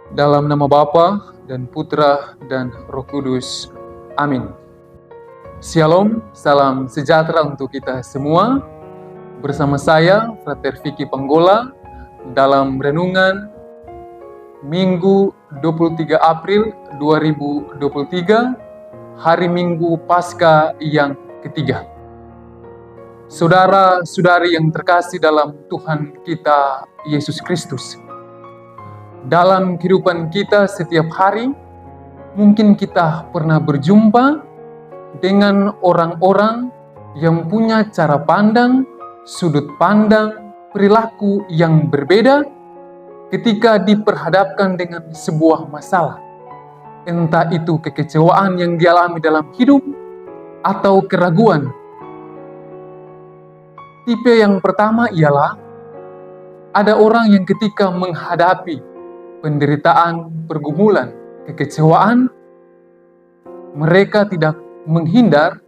Dalam nama Bapa dan Putra dan Roh Kudus. Amin. Shalom, salam sejahtera untuk kita semua. Bersama saya, Frater Vicky Panggola, dalam renungan Minggu 23 April 2023, hari Minggu Paskah yang ketiga. Saudara-saudari yang terkasih dalam Tuhan kita Yesus Kristus, dalam kehidupan kita setiap hari, mungkin kita pernah berjumpa dengan orang-orang yang punya cara pandang, sudut pandang, perilaku yang berbeda ketika diperhadapkan dengan sebuah masalah. Entah itu kekecewaan yang dialami dalam hidup atau keraguan. Tipe yang pertama ialah ada orang yang ketika menghadapi penderitaan, pergumulan, kekecewaan, mereka tidak menghindar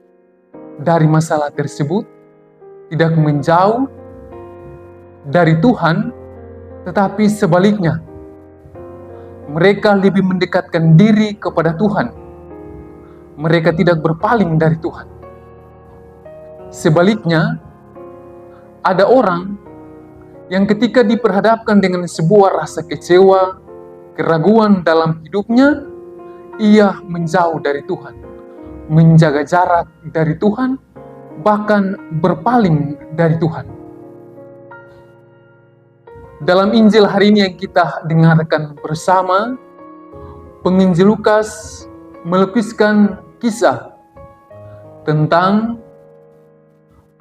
dari masalah tersebut, tidak menjauh dari Tuhan, tetapi sebaliknya, mereka lebih mendekatkan diri kepada Tuhan. Mereka tidak berpaling dari Tuhan. Sebaliknya, ada orang yang ketika diperhadapkan dengan sebuah rasa kecewa, keraguan dalam hidupnya, ia menjauh dari Tuhan, menjaga jarak dari Tuhan, bahkan berpaling dari Tuhan. Dalam Injil hari ini yang kita dengarkan bersama, penginjil Lukas melukiskan kisah tentang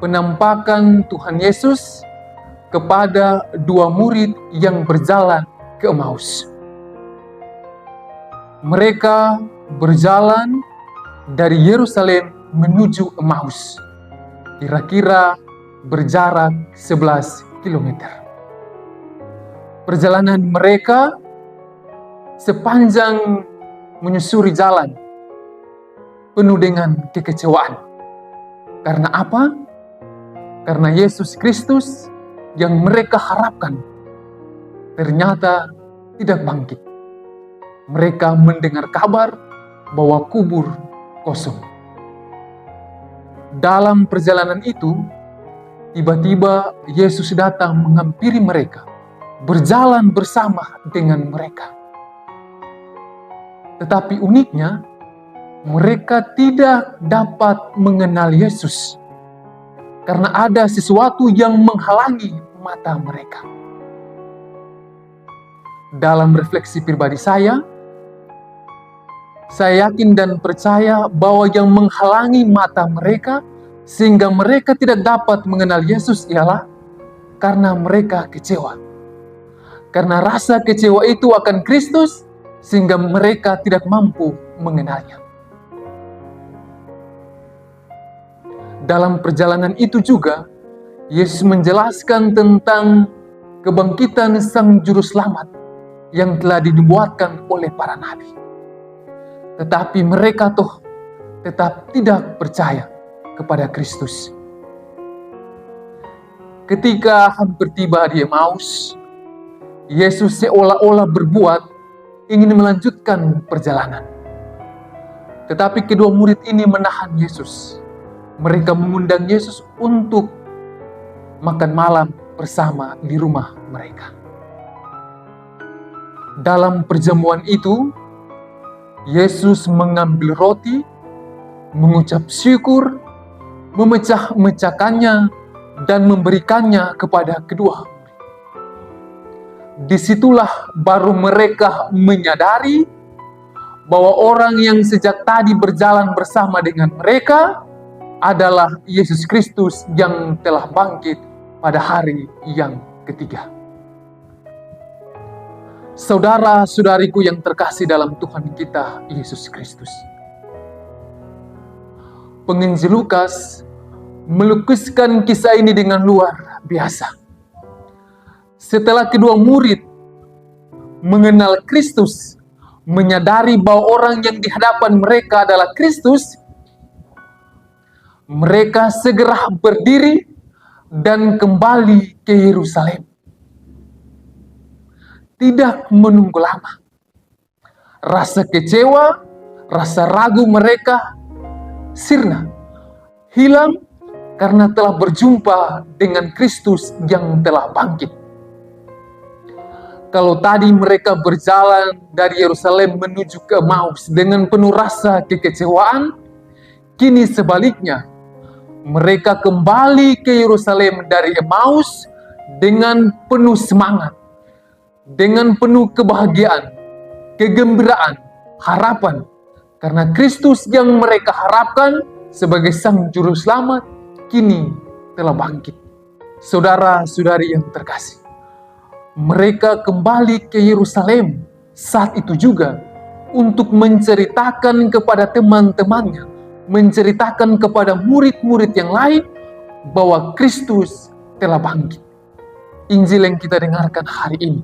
penampakan Tuhan Yesus kepada dua murid yang berjalan ke Emmaus. Mereka berjalan dari Yerusalem menuju Emmaus, kira-kira berjarak 11 km. Perjalanan mereka sepanjang menyusuri jalan penuh dengan kekecewaan. Karena apa? Karena Yesus Kristus yang mereka harapkan ternyata tidak bangkit. Mereka mendengar kabar bahwa kubur kosong. Dalam perjalanan itu, tiba-tiba Yesus datang menghampiri mereka, berjalan bersama dengan mereka. Tetapi uniknya, mereka tidak dapat mengenal Yesus karena ada sesuatu yang menghalangi mata mereka. Dalam refleksi pribadi saya yakin dan percaya bahwa yang menghalangi mata mereka sehingga mereka tidak dapat mengenal Yesus ialah karena mereka kecewa. Karena rasa kecewa itu akan Kristus sehingga mereka tidak mampu mengenalnya. Dalam perjalanan itu juga, Yesus menjelaskan tentang kebangkitan Sang Juru Selamat yang telah dinubuatkan oleh para nabi. Tetapi mereka tetap tidak percaya kepada Kristus. Ketika hampir tiba di Emmaus, Yesus seolah-olah berbuat ingin melanjutkan perjalanan. Tetapi kedua murid ini menahan Yesus. Mereka mengundang Yesus untuk makan malam bersama di rumah mereka. Dalam perjamuan itu, Yesus mengambil roti, mengucap syukur, memecah-mecahkannya, dan memberikannya kepada kedua murid. Disitulah baru mereka menyadari bahwa orang yang sejak tadi berjalan bersama dengan mereka adalah Yesus Kristus yang telah bangkit pada hari yang ketiga. Saudara-saudariku yang terkasih dalam Tuhan kita Yesus Kristus, penginjil Lukas melukiskan kisah ini dengan luar biasa. Setelah kedua murid mengenal Kristus, menyadari bahwa orang yang di hadapan mereka adalah Kristus, mereka segera berdiri dan kembali ke Yerusalem. Tidak menunggu lama. rasa kecewa, rasa ragu mereka sirna, hilang karena telah berjumpa dengan Kristus yang telah bangkit. Kalau tadi mereka berjalan dari Yerusalem menuju ke Emmaus dengan penuh rasa kekecewaan, kini sebaliknya, mereka kembali ke Yerusalem dari Emmaus dengan penuh semangat, dengan penuh kebahagiaan, kegembiraan, harapan, karena Kristus yang mereka harapkan sebagai Sang Juru Selamat kini telah bangkit. Saudara-saudari yang terkasih, mereka kembali ke Yerusalem saat itu juga untuk menceritakan kepada teman-temannya, menceritakan kepada murid-murid yang lain bahwa Kristus telah bangkit. Injil yang kita dengarkan hari ini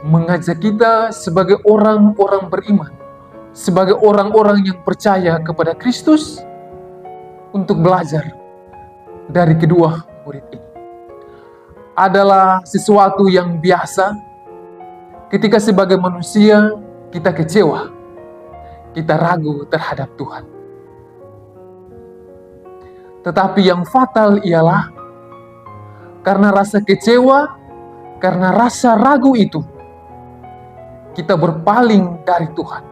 mengajak kita sebagai orang-orang beriman, sebagai orang-orang yang percaya kepada Kristus untuk belajar dari kedua murid ini. Adalah sesuatu yang biasa ketika sebagai manusia kita kecewa, kita ragu terhadap Tuhan. Tetapi yang fatal ialah karena rasa kecewa, karena rasa ragu itu, kita berpaling dari Tuhan,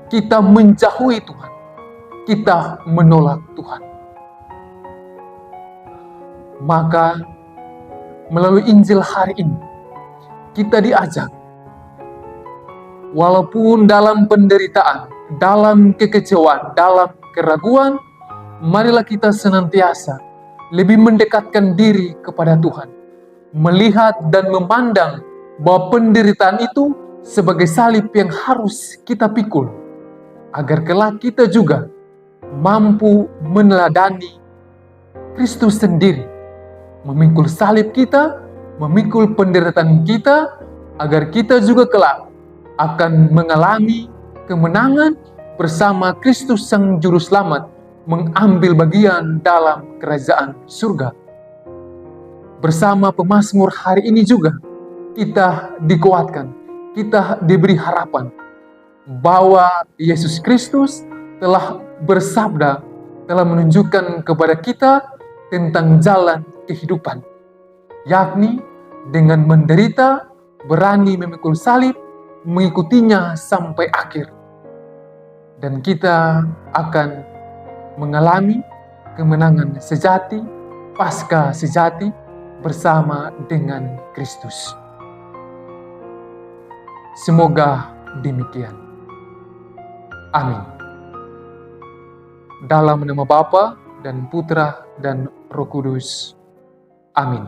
kita menjauhi Tuhan, kita menolak Tuhan. Maka melalui Injil hari ini, kita diajak, walaupun dalam penderitaan, dalam kekecewaan, dalam keraguan, marilah kita senantiasa lebih mendekatkan diri kepada Tuhan, melihat dan memandang bahwa penderitaan itu sebagai salib yang harus kita pikul, agar kelak kita juga mampu meneladani Kristus sendiri, memikul salib kita, memikul penderitaan kita, agar kita juga kelak akan mengalami kemenangan bersama Kristus Sang Juru Selamat, mengambil bagian dalam kerajaan surga. Bersama pemazmur hari ini juga kita dikuatkan, kita diberi harapan bahwa Yesus Kristus telah bersabda, telah menunjukkan kepada kita tentang jalan kehidupan, yakni dengan menderita, berani memikul salib, mengikutinya sampai akhir. Dan kita akan mengalami kemenangan sejati, pasca sejati bersama dengan Kristus. Semoga demikian. Amin. Dalam nama Bapa dan Putra dan Roh Kudus. Amin.